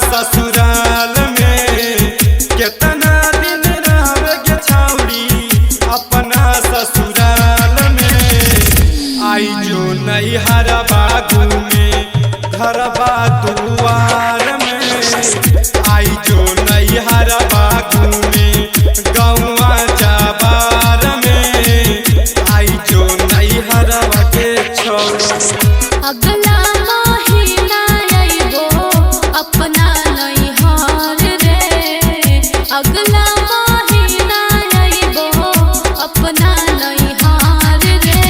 ससुराल में कितना दिन रहोगे छौड़ी अपना ससुराल में। आई जो नैहर बागू में घरबा दुआर में। आई जो नैहर बागू में गौवा जाबार में। आई जो नैहर के छौड़ी अगला महीना आइबो अपना नैहर रे। अगला महीना आइबो अपना नैहर रे।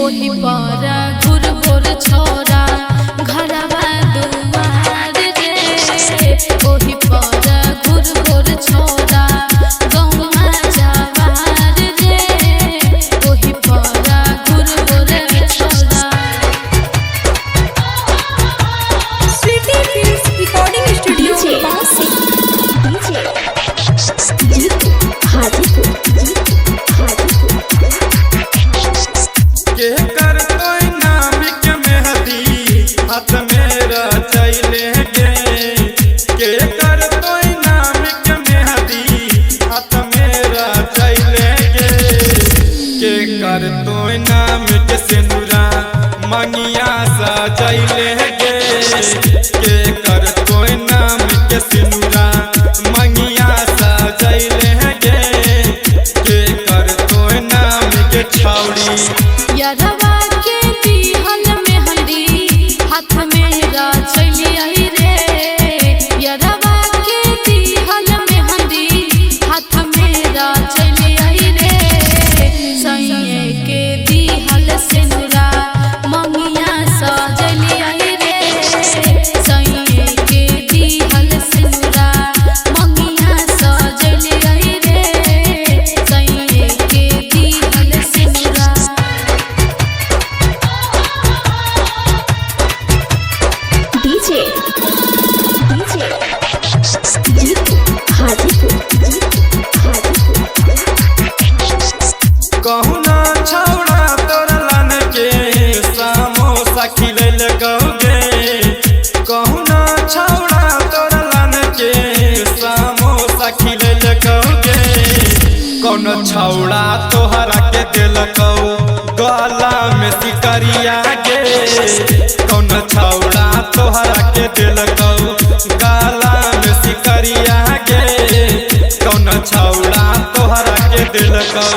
ओही पर घुर घुर छोरा घरवा दुआर रे। ओही पर घुर घुर छोरा गौवा जाबार रे। ओही पर घुर घुर छोरा। रिकॉर्डिंग स्टूडियो के कर कोई नाम के मेहदी हाथ मेरा चले गे। के कर कोई नाम के मेहदी हाथ मेरा चले गे। के कर कोई नाम के सिंदूरा मंगिया सजैले गे। के कर कोई नाम के सिंदूरा मंगिया सजैले गे। के कर कोई नाम के छौड़ी यरवा के दिहल मेहंदी हाथ मेरा चली आई रे। यरवा के दिहल मेहंदी हाथ मेरा चली आई रे। सैये के दिहल सिंदूरा मंगिया सजली आई रे। सैये के दिहल सिंदूरा मंगिया सजली आई रे। सैये के दिहल सिंदूरा। कहूँ ना छौड़ा तोरा लन के समोसा खिलैल गौगे। कहूँ ना छौड़ा तोरा लन के समोसा खिलैल गौगे। कौन छौड़ा तोहरा के दिलकौ गला में सिकरिया गे। कौन छौड़ा तोहरा के दिलकौ गला में सिकरिया गे। कौन छौड़ा तोहरा के दिलकौ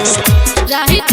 राहित